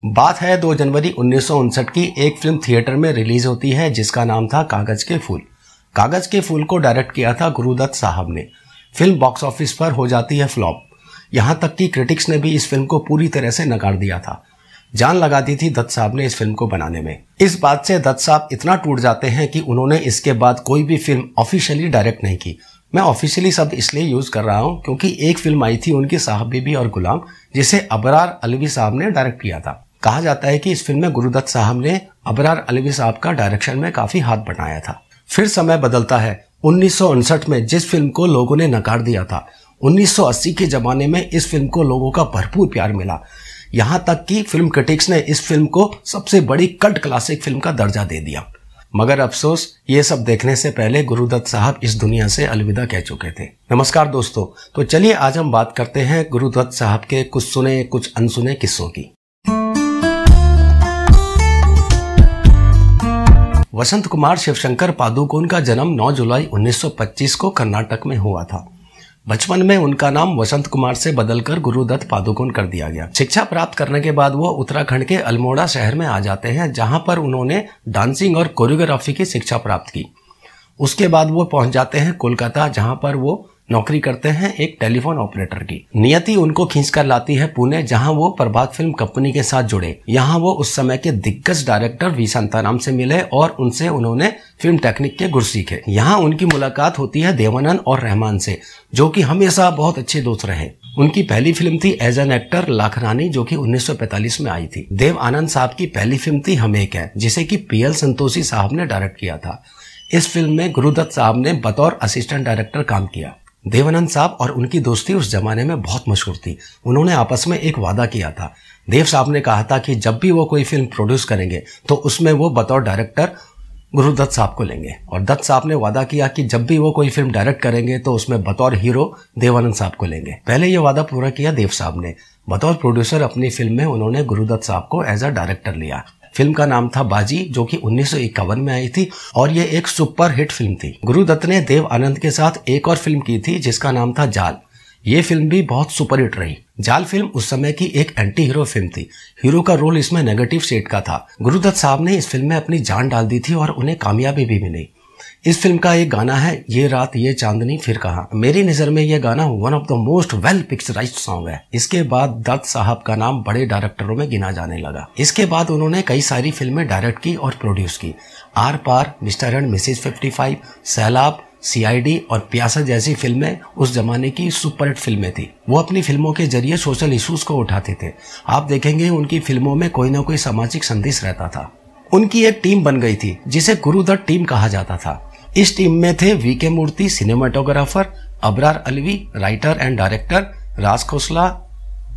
बात है 2 जनवरी 1959 की। एक फिल्म थिएटर में रिलीज होती है जिसका नाम था कागज के फूल। कागज के फूल को डायरेक्ट किया था गुरुदत्त साहब ने। फिल्म बॉक्स ऑफिस पर हो जाती है फ्लॉप। यहां तक कि क्रिटिक्स ने भी इस फिल्म को पूरी तरह से नकार दिया था। जान लगा दी थी दत्त साहब ने इस फिल्म को बनाने में। इस बात से दत्त साहब इतना टूट जाते हैं कि उन्होंने इसके बाद कोई भी फिल्म ऑफिशियली डायरेक्ट नहीं की। मैं ऑफिशियली शब्द इसलिए यूज कर रहा हूं क्योंकि एक फिल्म आई थी उनकी साहब बीबी और गुलाम, जिसे अबरार अलवी साहब ने डायरेक्ट किया था। कहा जाता है कि इस फिल्म में गुरुदत्त साहब ने अबरार अलवी साहब का डायरेक्शन में काफी हाथ बटाया था। फिर समय बदलता है। 1959 में जिस फिल्म को लोगों ने नकार दिया था, 1980 के जमाने में इस फिल्म को लोगों का भरपूर प्यार मिला। यहां तक कि फिल्म क्रिटिक्स ने इस फिल्म को सबसे बड़ी कल्ट क्लासिक फिल्म का दर्जा दे दिया। मगर अफसोस, ये सब देखने से पहले गुरुदत्त साहब इस दुनिया से अलविदा कह चुके थे। नमस्कार दोस्तों, तो चलिए आज हम बात करते हैं गुरुदत्त साहब के कुछ सुने कुछ अनसुने किस्सों की। वसंत कुमार शिवशंकर पादुकोण का जन्म 9 जुलाई 1925 को कर्नाटक में हुआ था। बचपन में उनका नाम वसंत कुमार से बदलकर गुरुदत्त पादुकोण कर दिया गया। शिक्षा प्राप्त करने के बाद वो उत्तराखंड के अल्मोड़ा शहर में आ जाते हैं, जहां पर उन्होंने डांसिंग और कोरियोग्राफी की शिक्षा प्राप्त की। उसके बाद वो पहुंच जाते हैं कोलकाता, जहां पर वो नौकरी करते हैं एक टेलीफोन ऑपरेटर की। नियति उनको खींचकर लाती है पुणे, जहां वो प्रभात फिल्म कंपनी के साथ जुड़े। यहां वो उस समय के दिग्गज डायरेक्टर वी शांताराम से मिले और उनसे उन्होंने फिल्म टेक्निक के गुर सीखे। यहां उनकी मुलाकात होती है देवानंद और रहमान से, जो कि हमेशा बहुत अच्छे दोस्त रहे। उनकी पहली फिल्म थी एज एन एक्टर लाख रानी, जो कि 1945 में आई थी। देव आनंद साहब की पहली फिल्म थी हम एक है, जिसे कि PL संतोषी साहब ने डायरेक्ट किया था। इस फिल्म में गुरुदत्त साहब ने बतौर असिस्टेंट डायरेक्टर काम किया। देवानंद साहब और उनकी दोस्ती उस जमाने में बहुत मशहूर थी। उन्होंने आपस में एक वादा किया था। देव साहब ने कहा था कि जब भी वो कोई फिल्म प्रोड्यूस करेंगे तो उसमें वो बतौर डायरेक्टर गुरुदत्त साहब को लेंगे, और दत्त साहब ने वादा किया कि जब भी वो कोई फिल्म डायरेक्ट करेंगे तो उसमें बतौर हीरो देवानंद साहब को लेंगे। पहले ये वादा पूरा किया देव साहब ने। बतौर प्रोड्यूसर अपनी फिल्म में उन्होंने गुरुदत्त साहब को एज अ डायरेक्टर लिया। फिल्म का नाम था बाजी, जो कि 1951 में आई थी और ये एक सुपर हिट फिल्म थी। गुरुदत्त ने देव आनंद के साथ एक और फिल्म की थी जिसका नाम था जाल। ये फिल्म भी बहुत सुपर हिट रही। जाल फिल्म उस समय की एक एंटी हीरो फिल्म थी। हीरो का रोल इसमें नेगेटिव शेड का था। गुरुदत्त साहब ने इस फिल्म में अपनी जान डाल दी थी और उन्हें कामयाबी भी मिली। इस फिल्म का एक गाना है ये रात ये चांदनी फिर कहां। मेरी नजर में यह गाना one of the most well picturised song है। इसके बाद दत्त साहब का नाम बड़े डायरेक्टरों में गिना जाने लगा। इसके बाद उन्होंने कई सारी फिल्में डायरेक्ट की और प्रोड्यूस की। Aar Paar, mister and missus 55, Sailaab, CID और प्यासा जैसी फिल्में उस जमाने की सुपरहिट फिल्में थी। वो अपनी फिल्मों के जरिए सोशल इश्यूज को उठाते थे। आप देखेंगे उनकी फिल्मों में कोई ना कोई सामाजिक संदेश रहता था। उनकी एक टीम बन गई थी जिसे गुरुदत्त टीम कहा जाता था। इस टीम में थे VK Murthy cinematographer, Abrar Alvi writer and director, Raj Khosla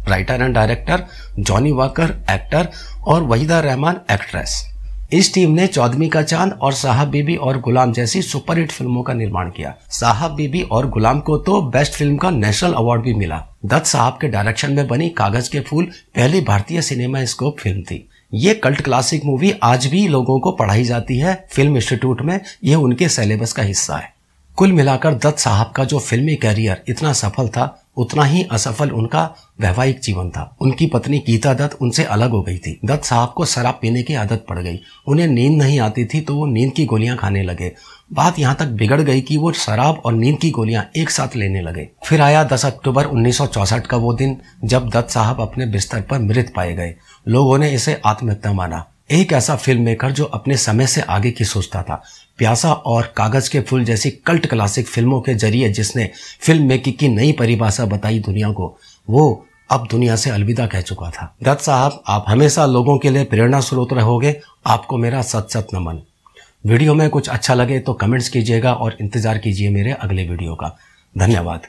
writer and director, Johnny Walker actor और वहीदा रहमान एक्ट्रेस। इस टीम ने 14वीं का चांद और साहब बीबी और गुलाम जैसी सुपरहिट फिल्मों का निर्माण किया। साहब बीबी और गुलाम को तो बेस्ट फिल्म का नेशनल अवार्ड भी मिला। दत्त साहब के डायरेक्शन में बनी कागज के फूल पहली भारतीय सिनेमा स्कोप फिल्म थी। ये कल्ट क्लासिक मूवी आज भी लोगों को पढ़ाई जाती है फिल्म इंस्टीट्यूट में। यह उनके सिलेबस का हिस्सा है। कुल मिलाकर दत्त साहब का जो फिल्मी कैरियर इतना सफल था, उतना ही असफल उनका वैवाहिक जीवन था। उनकी पत्नी गीता दत्त उनसे अलग हो गई थी। दत्त साहब को शराब पीने की आदत पड़ गई। उन्हें नींद नहीं आती थी तो वो नींद की गोलियां खाने लगे। बात यहाँ तक बिगड़ गई कि वो शराब और नींद की गोलियां एक साथ लेने लगे। फिर आया 10 अक्टूबर 1964 का वो दिन जब दत्त साहब अपने बिस्तर पर मृत पाए गए। लोगों ने इसे आत्महत्या माना। एक ऐसा फिल्म मेकर जो अपने समय से आगे की सोचता था। प्यासा और कागज के फूल जैसी कल्ट क्लासिक फिल्मों के जरिए जिसने फिल्म मेकिंग की नई परिभाषा बताई दुनिया को, वो अब दुनिया से अलविदा कह चुका था। दत्त साहब, आप हमेशा लोगों के लिए प्रेरणा स्रोत रहोगे। आपको मेरा सत नमन। वीडियो में कुछ अच्छा लगे तो कमेंट्स कीजिएगा और इंतजार कीजिए मेरे अगले वीडियो का। धन्यवाद।